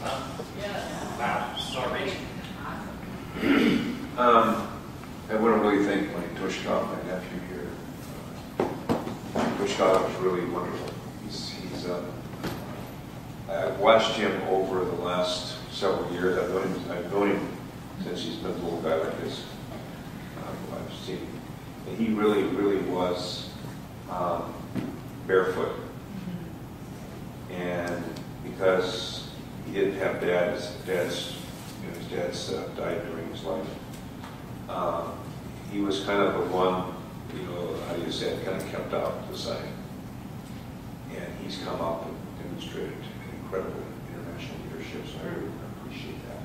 Wow, sorry. I want to really thank my Toshka, my nephew here. Toshka was really wonderful. I've watched him over the last several years. I've known him since he's been a little guy like this. I've seen him. And he really was barefoot. And because he didn't have his dad's died during his life. He was kind of the one, how do you say it, kind of kept out to the side. And he's come up and demonstrated an incredible international leadership, so I really appreciate that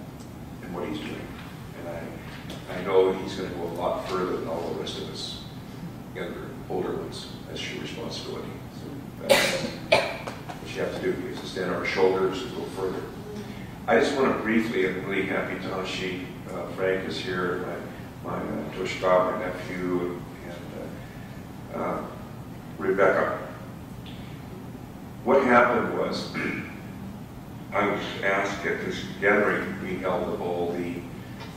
and what he's doing. And I know he's going to go a lot further than all the rest of us, younger, older ones. That's your responsibility. So that's what you have to do. You have to stand on our shoulders and go further. I just want to briefly, I'm really happy Tanashi, Frank is here, my Toshka, my nephew, and Rebecca. What happened was, I was asked at this gathering we held of all the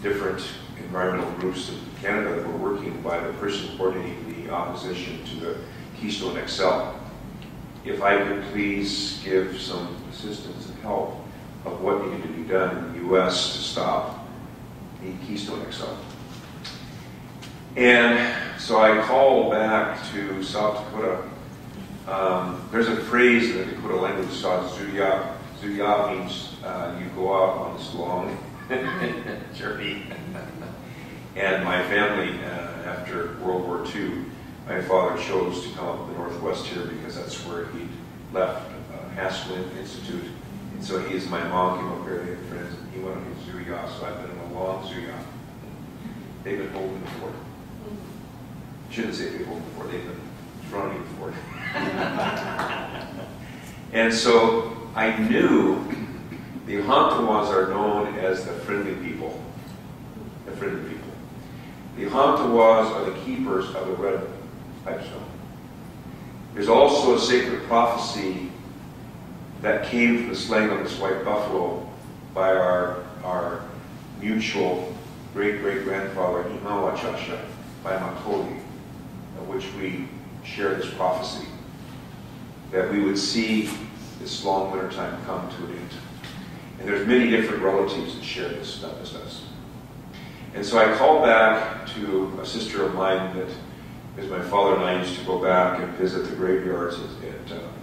different environmental groups in Canada that were working by the person coordinating the opposition to the Keystone XL, if I could please give some assistance and help of what needed to be done in the U.S. to stop the Keystone XL. And so I called back to South Dakota. There's a phrase in the Dakota language called Zuya. Zuya means you go out on this long journey. And my family, after World War II, my father chose to come up the Northwest here because that's where he left Haskell Institute. And so my mom came up here, they had friends, and he went on his Zuya, so I've been on a long Zuya. They've been holding the fort. Shouldn't say they've holding the fort, they've been running the fort. And so I knew the Ohantawas are known as the friendly people. The friendly people. The Ohantawas are the keepers of the red pipestone. There's also a sacred prophecy that came from the slaying of this white buffalo by our mutual great-great-grandfather, Imawachasha, by Makoli, which we share this prophecy, that we would see this long winter time come to an end. And there's many different relatives that share this, not just us. And so I called back to a sister of mine that, because my father and I used to go back and visit the graveyards at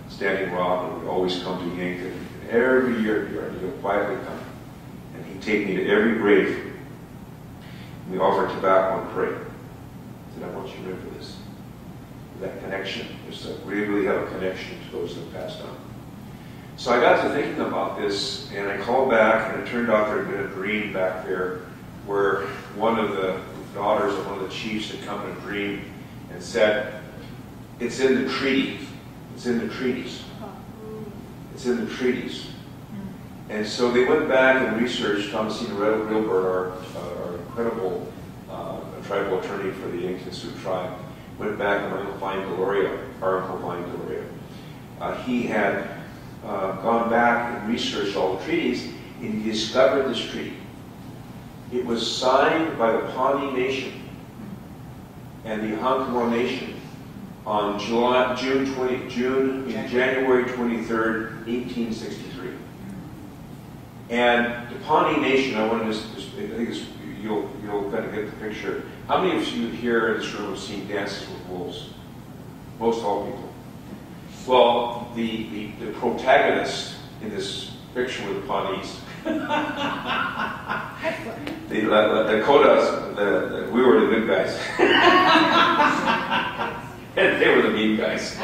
Standing Rock, and we'd always come to Yankton. And every year, he would quietly come. And he'd take me to every grave. And we offered tobacco and pray. I said, I want you to remember this. That connection, just to really have a connection to those that passed on. So I got to thinking about this, and I called back, and it turned out there had been a dream back there where one of the daughters of one of the chiefs had come in a dream and said, it's in the treaty. It's in the treaties. It's in the treaties. And so they went back and researched. Thomasina Reilbert, our incredible tribal attorney for the Yankton Sioux tribe, went back and our Uncle Vine Deloria, he had gone back and researched all the treaties, and he discovered this treaty. It was signed by the Pawnee Nation and the Ohantawa Nation on January 23rd, 1863. And the Pawnee Nation, I want to just I think you'll kind of get the picture. How many of you here in this room have seen Dances with Wolves? Most all people. Well, the protagonist in this picture were the Pawnees. The Dakotas, we were the good guys. And they were the mean guys.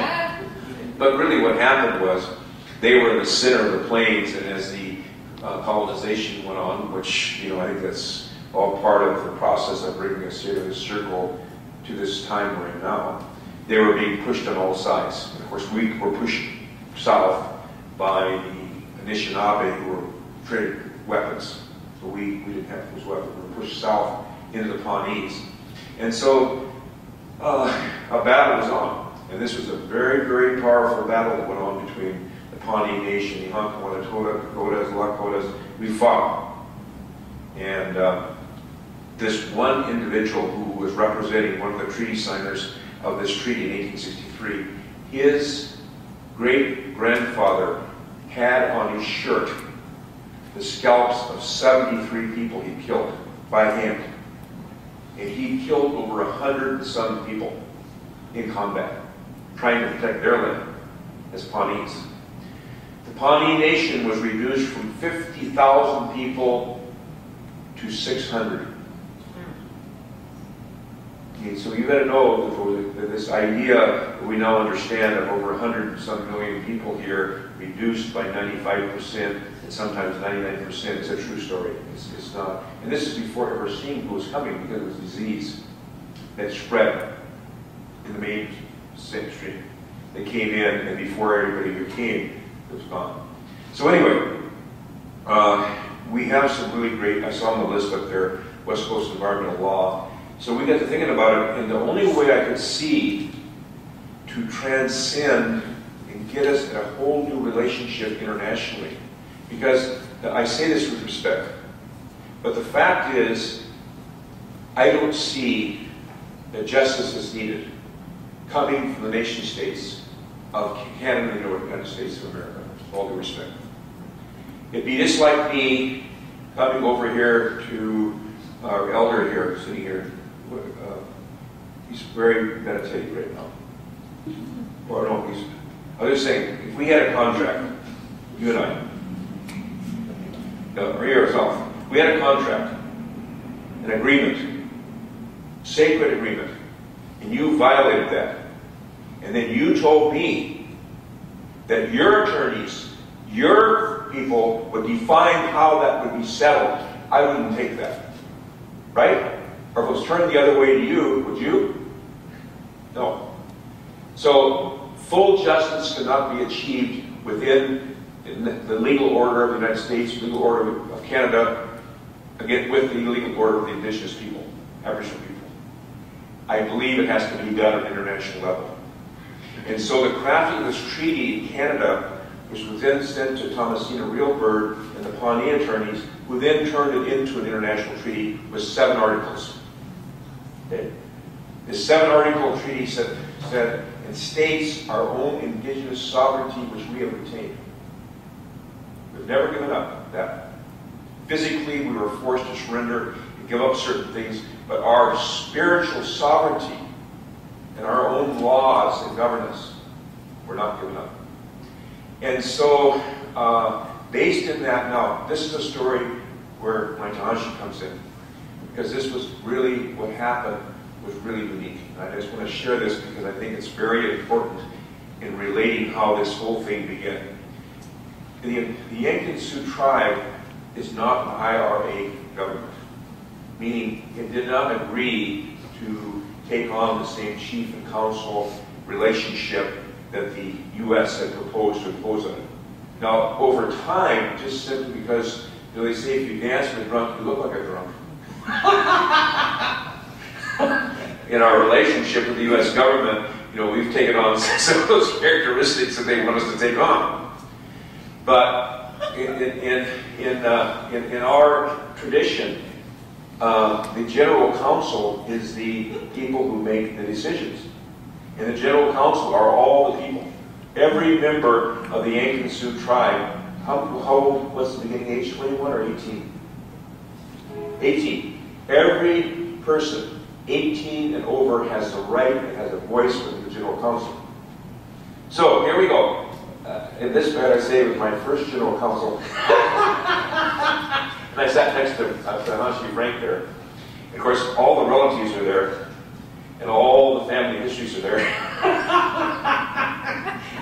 But really what happened was they were in the center of the plains, and as the colonization went on, which, I think that's all part of the process of bringing us here to this circle to this time we're in now, they were being pushed on all sides. And of course, we were pushed south by the Anishinaabe, who were traded weapons. So we didn't have those weapons. We were pushed south into the Pawnees. And so a battle was on. And this was a very, very powerful battle that went on between the Pawnee Nation, the Hunkawa, the Todas, the Lakotas. We fought. And this one individual who was representing one of the treaty signers of this treaty in 1863, his great-grandfather had on his shirt the scalps of 73 people he killed by hand. And he killed over 100 and some people in combat, trying to protect their land as Pawnees. The Pawnee Nation was reduced from 50,000 people to 600. Okay, so you got to know that this idea that we now understand of over 100 and some million people here reduced by 95% and sometimes 99% is a true story. It's not. And this is before ever seeing who was coming because it was disease that spread in the main stream. They came in, and before everybody who came, it was gone. So anyway, we have some really great, I saw on the list up there, West Coast Environmental Law. So we got to thinking about it, and the only way I could see to transcend and get us in a whole new relationship internationally, because I say this with respect, but the fact is, I don't see that justice is needed coming from the nation states of Canada and the United States of America, with all due respect. It'd be just like me coming over here to our elder here, sitting here. He's very meditative right now. Or no, I was just saying, if we had a contract, you and I, or yourself, we had a contract, an agreement, sacred agreement, and you violated that, and then you told me that your attorneys, your people would define how that would be settled, I wouldn't take that. Right? Or if it was turned the other way to you, would you? No. So, full justice cannot be achieved within the legal order of the United States, legal order of Canada, again, with the legal order of the Indigenous people, Aboriginal people. I believe it has to be done at an international level. And so the crafting of this treaty in Canada, which was then sent to Thomasina Reelbird and the Pawnee attorneys, who then turned it into an international treaty with 7 articles. Okay? This 7-article treaty said, and states our own indigenous sovereignty which we have retained. We've never given up that. Physically, we were forced to surrender and give up certain things, but our spiritual sovereignty and our own laws and governance were not given up. And so, based in that, now, this is a story where my Tahanshi comes in, because this was really, what happened was really unique. And I just want to share this because I think it's very important in relating how this whole thing began. The Yankton Sioux tribe is not an IRA government, meaning it did not agree to take on the same chief and council relationship that the U.S. had proposed to impose on it. Now, over time, just simply because they say if you dance with a drunk, you look like a drunk. In our relationship with the U.S. government, we've taken on some of those characteristics that they want us to take on. But in our tradition, the General Council is the people who make the decisions. And the General Council are all the people. Every member of the Yankton Sioux tribe, how old was the beginning age, 21 or 18? 18. Every person, 18 and over, has the right and has a voice within the General Council. So, here we go. In this bed, I say, was my first General Council. And I sat next to Tahanshi Frank there. And of course, all the relatives are there. And all the family histories are there.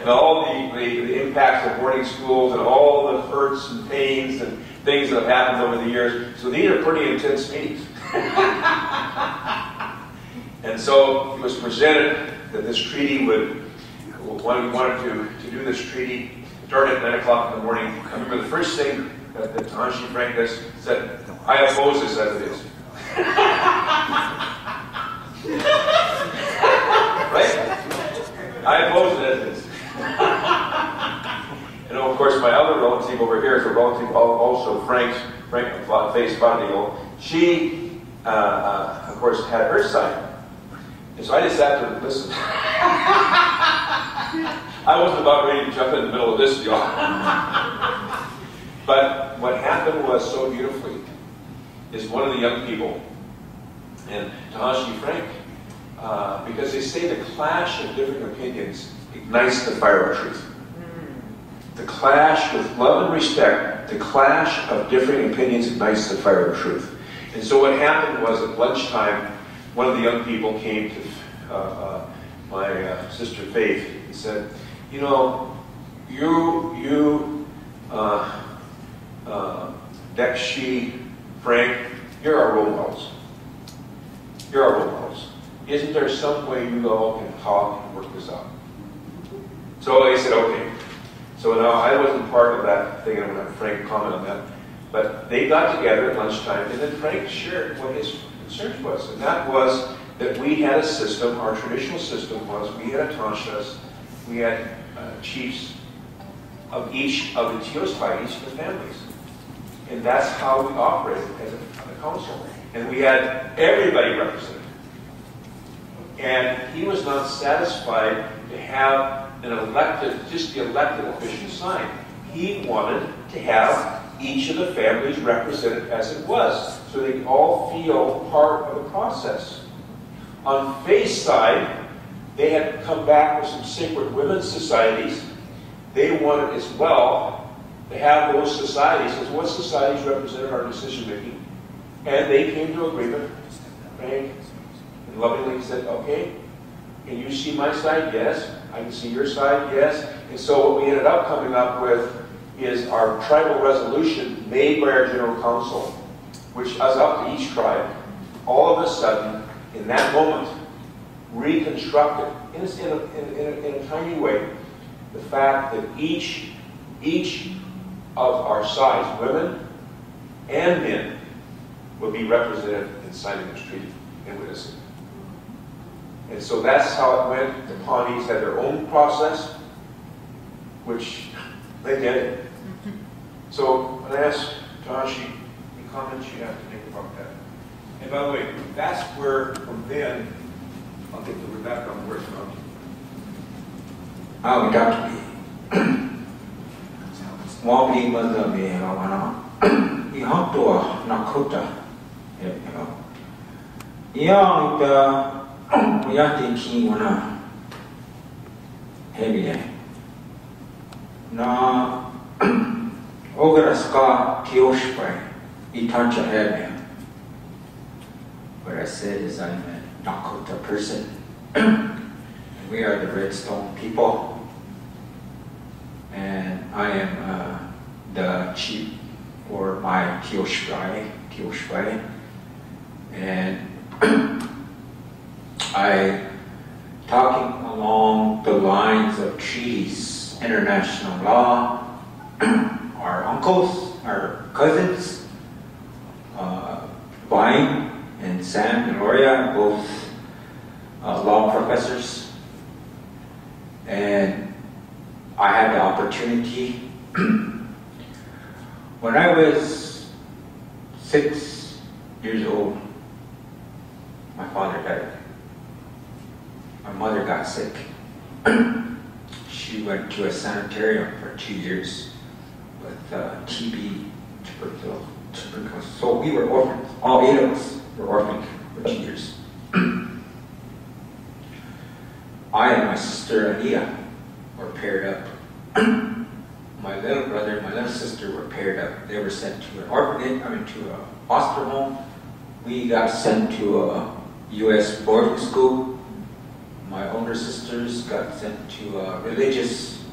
And all the impacts of boarding schools and all the hurts and pains and things that have happened over the years. So these are pretty intense meetings. And so it was presented that this treaty we wanted to do this treaty, started at 9 o'clock in the morning. I remember the first thing that Tahanshi Frank said, I oppose this as it is. Right? I oppose it as it is. relative over here is a relative also, Frank Face Bondigo. She, of course, had her side. And so I just sat there and listened. I wasn't about ready to jump in the middle of this deal. But what happened was so beautifully is one of the young people, and Tahashi Frank, because they say the clash of different opinions ignites the fire of truth. The clash with love and respect, the clash of differing opinions ignites the fire of truth. And so what happened was at lunchtime, one of the young people came to my sister Faith and said, you know, Dekshi, Frank, you're our role models. You're our role models. Isn't there some way you all can talk and work this out? So I said, okay. So now I wasn't part of that thing, I'm going to have Frank comment on that. But they got together at lunchtime, and then Frank shared what his concerns was. And that was that we had a system, our traditional system was, we had atanshas, we had chiefs of each of the Teospai, each of the families. And that's how we operated as a council. And we had everybody represented. And he was not satisfied to have an elected, just the elected official sign. He wanted to have each of the families represented as it was, so they could all feel part of the process. On Faith's side, they had come back with some sacred women's societies. They wanted as well to have those societies, because what societies represented our decision making. And they came to agreement. Frank and lovingly said, okay, can you see my side? Yes. I can see your side? Yes. And so what we ended up coming up with is our tribal resolution made by our General Council, which is up to each tribe, all of a sudden, in that moment, reconstructed, in a tiny way, the fact that each of our sides, women and men, will be represented in signing this treaty and witnessing. And so that's how it went. The Pawnees had their own process, which they did. So when I asked Tahashi, any comments you have to make about that? And by the way, that's where, from then, I'll get the Rebecca on where it's from. Undoubtedly. Wabli mother me we have to Nakota. Yeah, we are thinking one heavy. Na Ogaraska Kyoshpai, Itancha Heavy. What I said is I'm a Nakota person. We are the Redstone people. And I am the chief for my Kyoshpai. And I talking along the lines of treaties, international law, our uncles, our cousins, Vine and Sam Deloria, both law professors. And I had the opportunity. When I was 6 years old, my father died. My mother got sick. She went to a sanitarium for 2 years with TB, tuberculosis. So we were orphans. All 8 of us were orphaned for 2 years. I and my sister Ania were paired up. My little brother and my little sister were paired up. They were sent to an orphanage, to a foster home. We got sent to a U.S. boarding school. My older sisters got sent to a religious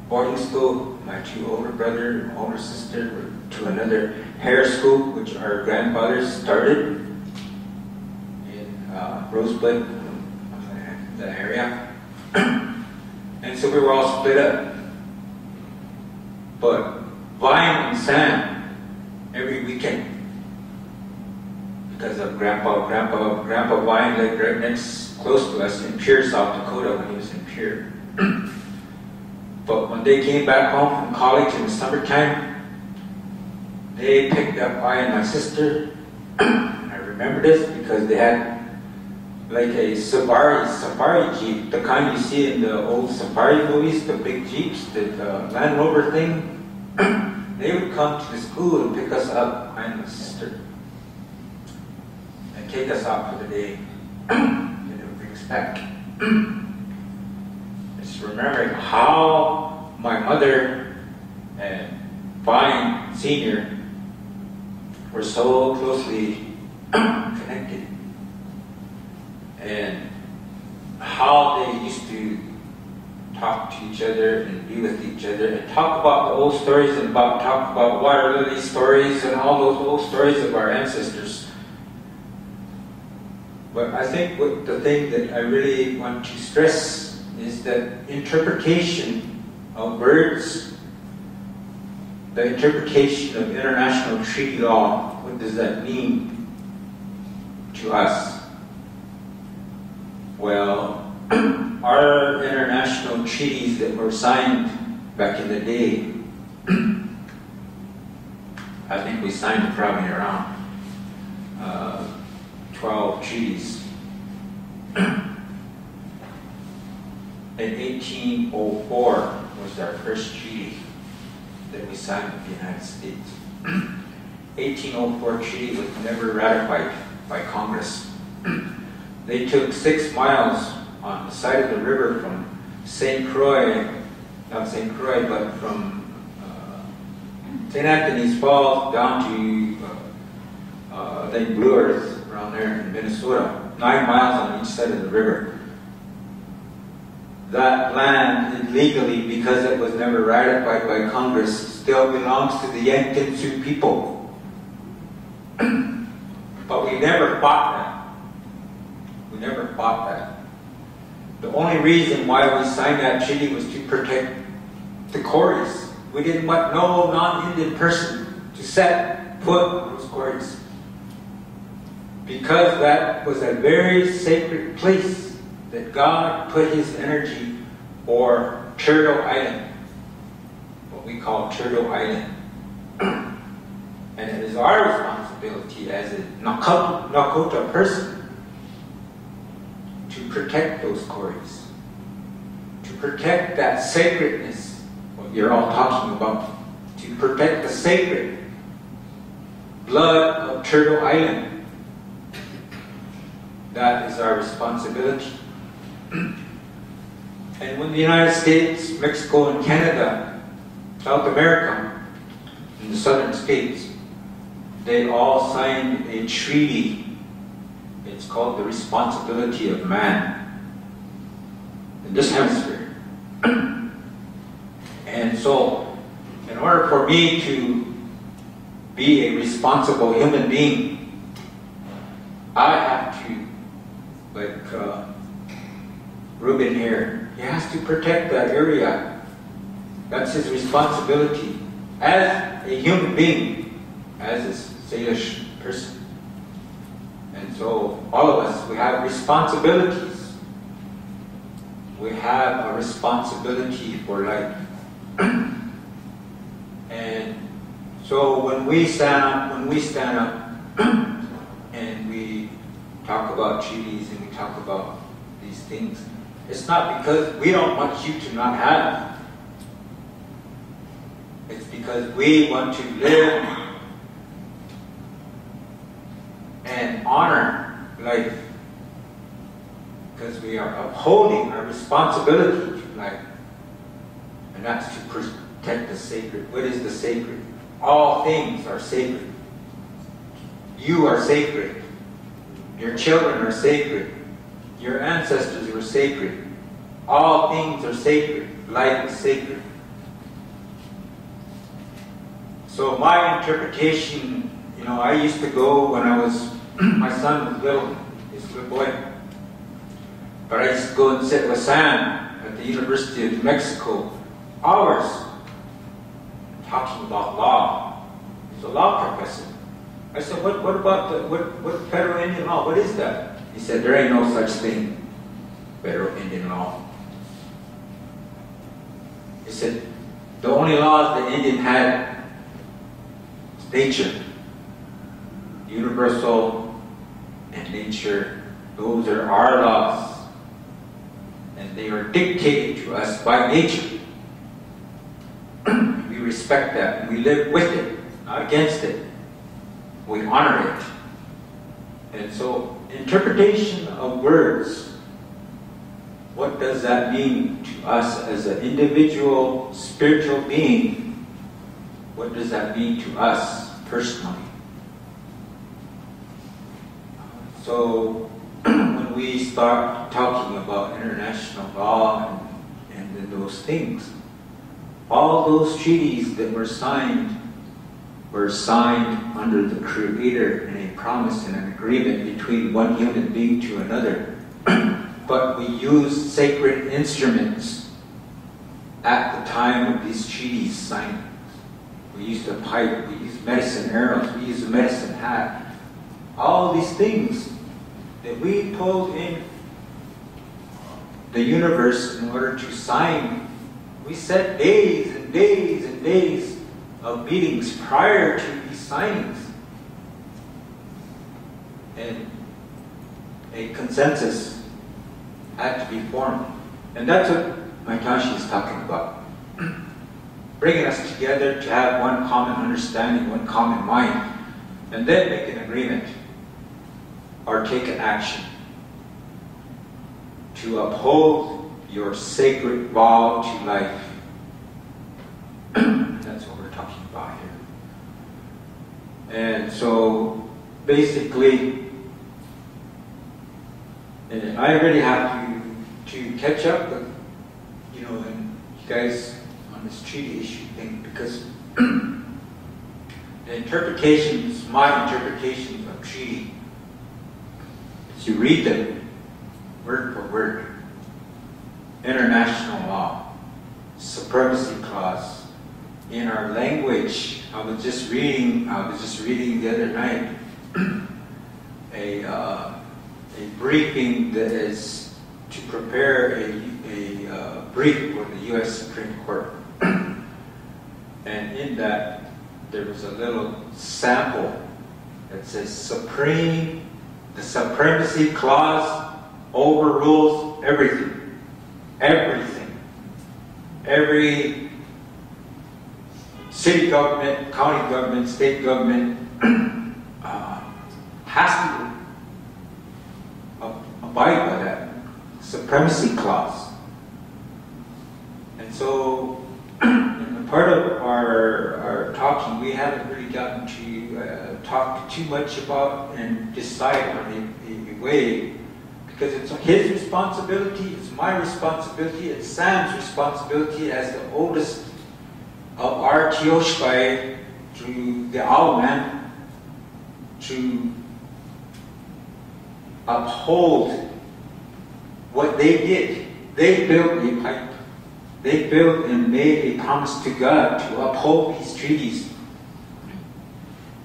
boarding school. My 2 older brother and older sister were to another hair school, which our grandfathers started in Rosebud, the area. And so we were all split up. But Vine and Sam, every weekend, because of Grandpa Vine lived right next, close to us in Pierre, South Dakota, when he was in Pierre. But when when they came back home from college in the summertime, they picked up I and my sister. I remember this because they had like a safari Jeep, the kind you see in the old safari movies, the big Jeeps, the Land Rover thing. They would come to the school and pick us up, I and my sister, and take us out for the day. And it would expect. Just remembering how my mother and Vine Sr. were so closely connected, and how they used to talk to each other and be with each other and talk about the old stories and talk about water lily stories and all those old stories of our ancestors. But I think the thing that I really want to stress is that interpretation of words, the interpretation of international treaty law. What does that mean to us? Well, our international treaties that were signed back in the day, I think we signed probably around 12 treaties. In 1804 was our first treaty that we signed with the United States. 1804 treaty was never ratified by Congress. They took 6 miles on the side of the river from St. Croix, not St. Croix, but from St. Anthony's Falls down to Lake Blue Earth, around there in Minnesota, 9 miles on each side of the river. That land, illegally, because it was never ratified by Congress, still belongs to the Yankton Sioux people. But we never fought that. We never fought that. The only reason why we signed that treaty was to protect the quarries. We didn't want no non-Indian person to set foot on those quarries, because that was a very sacred place that God put His energy for Turtle Island, what we call Turtle Island. And it is our responsibility as a Nakota person to protect those quarries, to protect that sacredness, what you're all talking about, to protect the sacred blood of Turtle Island. That is our responsibility. And when the United States, Mexico, and Canada, South America, and the southern states, they all signed a treaty. It's called the Responsibility of Man in this hemisphere. And so, in order for me to be a responsible human being, I have to, like Ruben here, he has to protect that area. That's his responsibility as a human being, as a Salish person. And so, all of us, we have responsibilities. We have a responsibility for life. And so when we stand up and we talk about treaties and we talk about these things, it's not because we don't want you to not have. It's because we want to live and honor life, because we are upholding our responsibility to life, and that's to protect the sacred. What is the sacred? All things are sacred. You are sacred. Your children are sacred. Your ancestors were sacred. All things are sacred. Life is sacred. So my interpretation, I used to go when my son was little, he's a little boy. But I used to go and sit with Sam at the University of New Mexico, hours, talking about law. He's a law professor. I said, what about what federal Indian law? What is that? He said, there ain't no such thing, federal Indian law. He said, the only laws the Indian had was nature, universal and nature. Those are our laws. And they are dictated to us by nature. We respect that. We live with it, not against it. We honor it. And so, interpretation of words, what does that mean to us as an individual spiritual being? What does that mean to us personally? So, when we start talking about international law and then those things, all those treaties that were signed under the Creator in a promise and an agreement between one human being to another. But we used sacred instruments at the time of these treaties signing. We used a pipe, we used medicine arrows, we used a medicine hat. All these things that we pulled in the universe in order to sign. We set days and days and days of meetings prior to these signings. And a consensus had to be formed. And that's what Maitashi is talking about. Bringing us together to have one common understanding, one common mind, and then make an agreement or take an action to uphold your sacred vow to life. That's what we're talking about here. And so, basically, and I really have to catch up with, and you guys on this treaty issue thing, because the interpretations, my interpretations of treaty, as you read them word for word, international law, supremacy clause, in our language. I was just reading the other night a briefing that is to prepare a brief for the U.S. Supreme Court. And in that, there was a little sample that says the supremacy clause overrules everything. Everything. Every city government, county government, state government has to abide by that supremacy clause. And so, in part of our talking, we haven't really gotten to talk too much about and decide on a way, because it's his responsibility, it's my responsibility, it's Sam's responsibility as the oldest of our Tioshkai to the Aoman to uphold what they did. They built a pipe. They built and made a promise to God to uphold these treaties.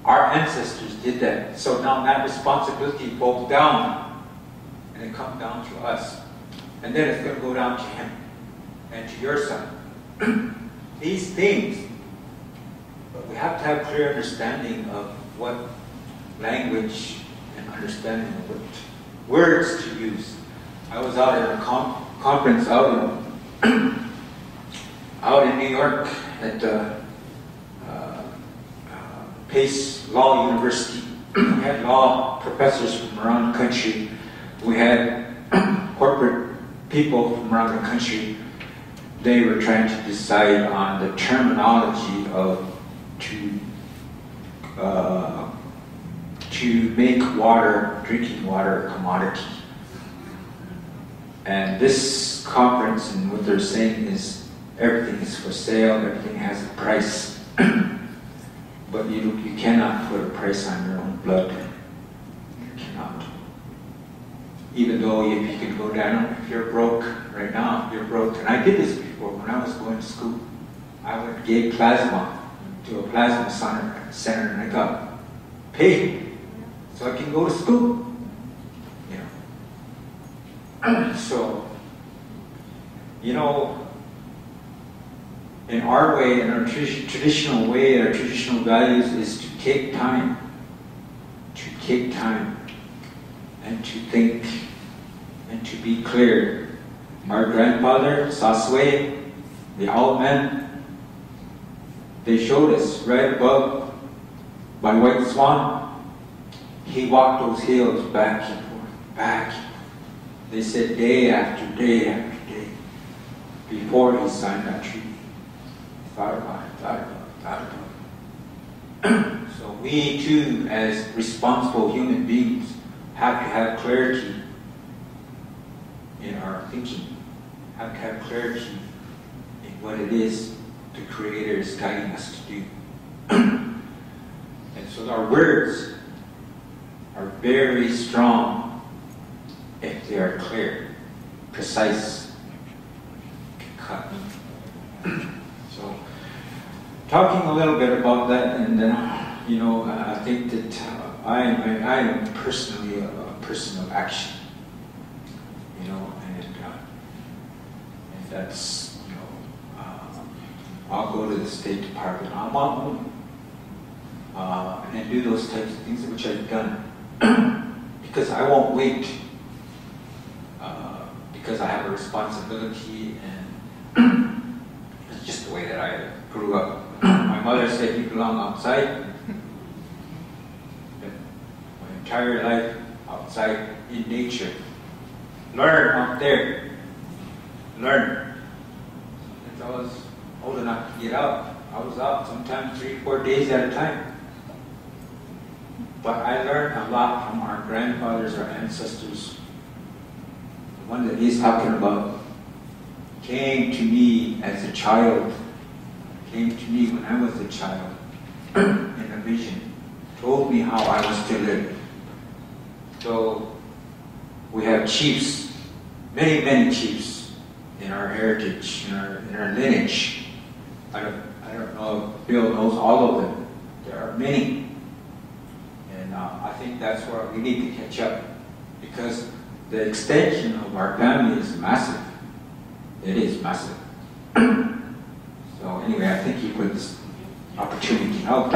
Our ancestors did that. So now that responsibility falls down, and it comes down to us. And then it's going to go down to him and to your son. These things, but we have to have clear understanding of what language and understanding of what words to use. I was out at a conference out in New York at Pace Law University. We had law professors from around the country. We had corporate people from around the country. They were trying to decide on the terminology of to make water, drinking water, a commodity. And this conference and what they're saying is everything is for sale, everything has a price. But you cannot put a price on your own blood. You cannot. Even though if you can go down, if you're broke right now, if you're broke, and I did this before when I was going to school. I went and gave plasma to a plasma center and I got paid so I can go to school. So, in our way, in our traditional way, our traditional values is to take time and to think and to be clear. Our grandfather, Saswe, the old man, they showed us right above by White Swan. He walked those hills back and forth, back and forth. They said day after day after day before he signed that treaty. Thought about it. So we too, as responsible human beings, have to have clarity in our thinking, have to have clarity in what it is the Creator is guiding us to do. And so our words are very strong if they are clear, precise, cut. So, talking a little bit about that, and then, I think that I am personally a person of action. And that's, I'll go to the State Department on my own and do those types of things which I've done because I won't wait because I have a responsibility, and it's just the way that I grew up. My mother said, "You belong outside." My entire life outside in nature. Learn out there. Learn. Since I was old enough to get out, I was out sometimes 3-4 days at a time. But I learned a lot from our grandfathers, our ancestors. The one that he's talking about came to me as a child, came to me when I was a child in a vision, told me how I was to live. So we have chiefs, many, many chiefs in our heritage, in our lineage. I don't know if Bill knows all of them. There are many. And I think that's where we need to catch up, because the extension of our family is massive. It is massive. So anyway, I thank you for this opportunity. I'll